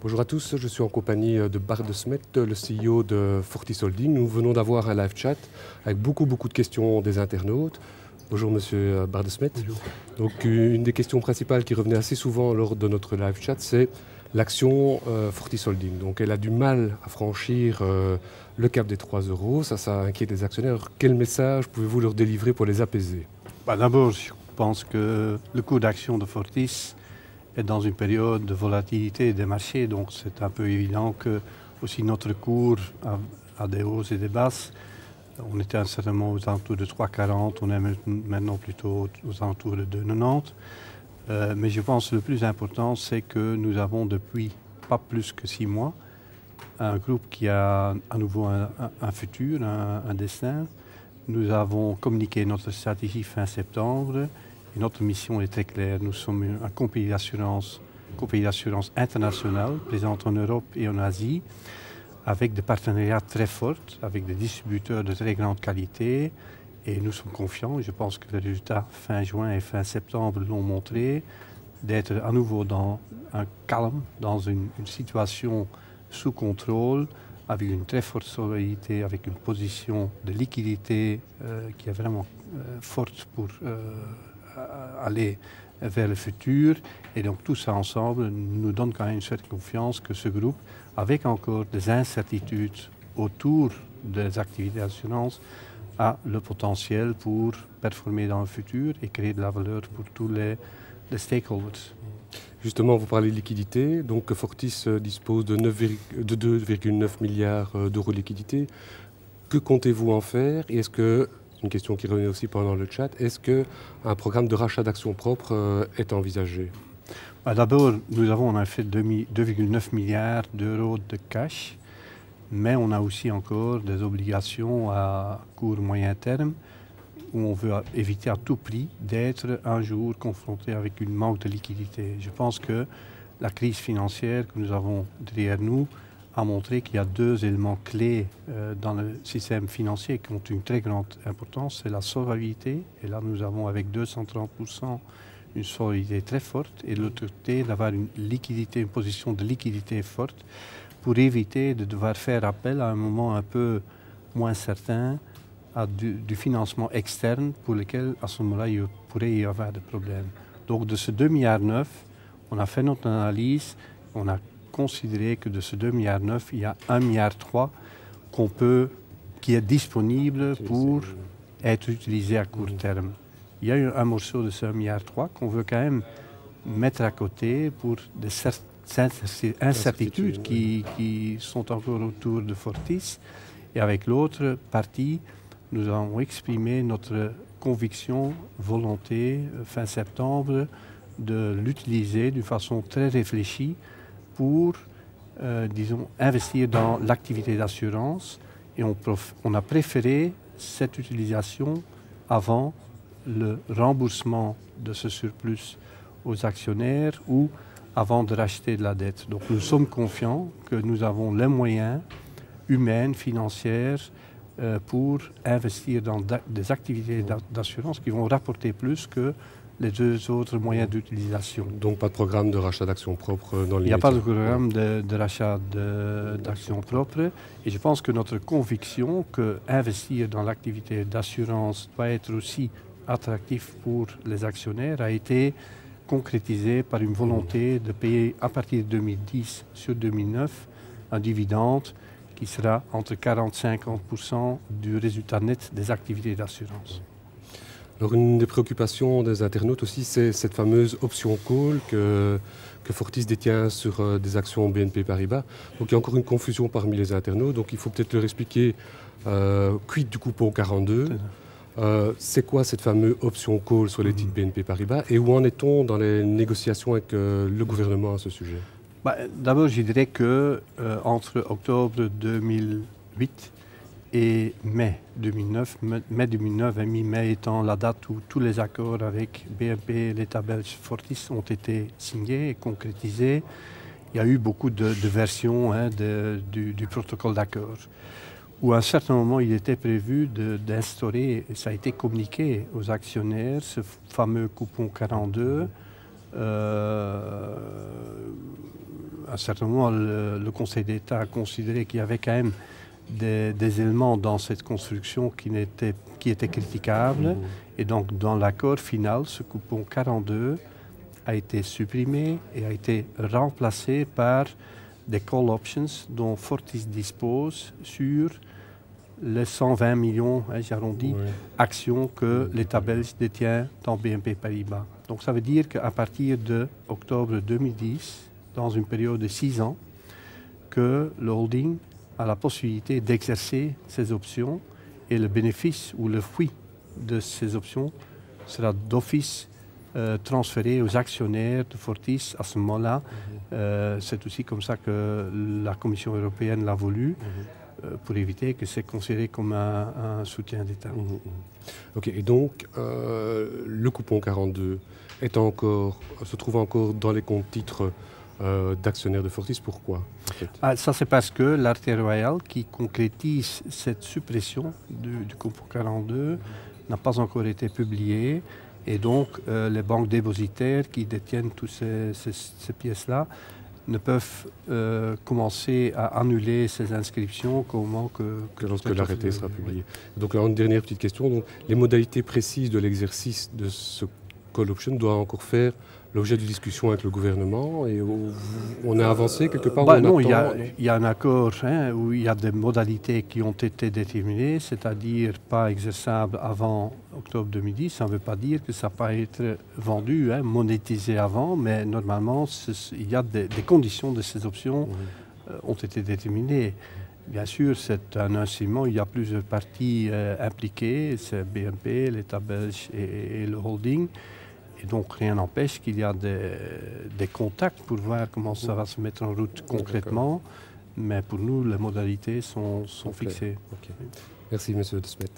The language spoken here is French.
Bonjour à tous, je suis en compagnie de Bart de Smet, le CEO de Fortis Holding. Nous venons d'avoir un live chat avec beaucoup de questions des internautes. Bonjour Monsieur Bart de Smet. Bonjour. Donc une des questions principales qui revenait assez souvent lors de notre live chat, c'est l'action Fortis Holding. Donc elle a du mal à franchir le cap des 3 euros, ça inquiète les actionnaires. Quel message pouvez-vous leur délivrer pour les apaiser? D'abord, je pense que le cours d'action de Fortis est dans une période de volatilité des marchés, donc c'est un peu évident que aussi notre cours a des hausses et des basses. On était certainement aux alentours de 3,40, on est maintenant plutôt aux alentours de 2,90. Mais je pense que le plus important, c'est que nous avons depuis pas plus que 6 mois un groupe qui a à nouveau un futur, un destin. Nous avons communiqué notre stratégie fin septembre et notre mission est très claire. Nous sommes un compagnie d'assurance internationale présente en Europe et en Asie avec des partenariats très forts, avec des distributeurs de très grande qualité et nous sommes confiants. Je pense que les résultats fin juin et fin septembre l'ont montré, d'être à nouveau dans un calme, dans une situation sous contrôle, avec une très forte solidité, avec une position de liquidité qui est vraiment forte pour aller vers le futur. Et donc tout ça ensemble nous donne quand même une certaine confiance que ce groupe, avec encore des incertitudes autour des activités d'assurance, a le potentiel pour performer dans le futur et créer de la valeur pour tous les stakeholders. Justement, vous parlez de liquidité, donc Fortis dispose de 2,9 milliards d'euros de liquidité. Que comptez-vous en faire? Et est-ce que, une question qui revenait aussi pendant le chat, est-ce qu'un programme de rachat d'actions propres est envisagé? D'abord, nous avons en effet 2,9 milliards d'euros de cash, mais on a aussi encore des obligations à court moyen terme où on veut éviter à tout prix d'être un jour confronté avec une manque de liquidité. Je pense que la crise financière que nous avons derrière nous a montré qu'il y a deux éléments clés dans le système financier qui ont une très grande importance. C'est la solvabilité, et là nous avons avec 230% une solidité très forte, et de l'autre côté d'avoir une liquidité, une position de liquidité forte pour éviter de devoir faire appel à un moment un peu moins certain à du financement externe pour lequel à ce moment-là il pourrait y avoir des problèmes. Donc de ce 2,9 milliards, on a fait notre analyse, on a considéré que de ce 2,9 milliards, il y a 1,3 milliard qui est disponible pour être utilisé à court terme. Il y a un morceau de ce 1,3 milliard qu'on veut quand même mettre à côté pour des incertitudes qui sont encore autour de Fortis. Et avec l'autre partie, nous avons exprimé notre conviction, volonté, fin septembre, de l'utiliser d'une façon très réfléchie pour, disons, investir dans l'activité d'assurance. Et on a préféré cette utilisation avant le remboursement de ce surplus aux actionnaires ou avant de racheter de la dette. Donc nous sommes confiants que nous avons les moyens humains, financiers, pour investir dans des activités d'assurance qui vont rapporter plus que les deux autres moyens d'utilisation. Donc pas de programme de rachat d'actions propres dans les... Il n'y a pas de programme de rachat d'actions propres, et je pense que notre conviction qu'investir dans l'activité d'assurance doit être aussi attractif pour les actionnaires a été concrétisée par une volonté de payer à partir de 2010 sur 2009 un dividende qui sera entre 40 et 50% du résultat net des activités d'assurance. Alors une des préoccupations des internautes aussi, c'est cette fameuse option call que Fortis détient sur des actions BNP Paribas. Donc il y a encore une confusion parmi les internautes, donc il faut peut-être leur expliquer quid du coupon 42. C'est quoi cette fameuse option call sur les titres BNP Paribas et où en est-on dans les négociations avec le gouvernement à ce sujet? D'abord, je dirais que entre octobre 2008 et mai 2009, mai 2009 et mi-mai étant la date où tous les accords avec BNP et l'État belge Fortis ont été signés et concrétisés, il y a eu beaucoup de versions du protocole d'accord, où à un certain moment il était prévu d'instaurer, et ça a été communiqué aux actionnaires, ce fameux coupon 42, un certain moment, le Conseil d'État a considéré qu'il y avait quand même des éléments dans cette construction qui étaient critiquables. Et donc, dans l'accord final, ce coupon 42 a été supprimé et a été remplacé par des call options dont Fortis dispose sur les 120 millions, j'arrondis, actions que l'État belge détient dans BNP Paribas. Donc ça veut dire qu'à partir d'octobre 2010, dans une période de 6 ans, que le holding a la possibilité d'exercer ses options et le bénéfice ou le fruit de ces options sera d'office transféré aux actionnaires de Fortis à ce moment-là. C'est aussi comme ça que la Commission européenne l'a voulu, pour éviter que c'est considéré comme un soutien d'État. Ok, et donc le coupon 42 se trouve encore dans les comptes titres d'actionnaires de Fortis. Pourquoi en fait? Ça c'est parce que l'artère royale qui concrétise cette suppression du coupon 42 n'a pas encore été publiée. Et donc, les banques dépositaires qui détiennent toutes ces pièces-là ne peuvent commencer à annuler ces inscriptions qu'au moment que lorsque l'arrêté sera publié. Donc, alors, une dernière petite question. Donc, les modalités précises de l'exercice de ce call option doivent encore faire l'objet de discussions avec le gouvernement et on a avancé quelque part. Non, il y a un accord où il y a des modalités qui ont été déterminées, c'est-à-dire pas exerçable avant octobre 2010. Ça ne veut pas dire que ça ne va pas être vendu, monétisé avant, mais normalement, il y a des conditions de ces options ont été déterminées. Bien sûr, c'est un instrument, il y a plusieurs parties impliquées, c'est BNP, l'État belge et le holding. Et donc rien n'empêche qu'il y a des contacts pour voir comment ça va se mettre en route concrètement. Mais pour nous, les modalités sont fixées. Okay. Merci, M. De Smet.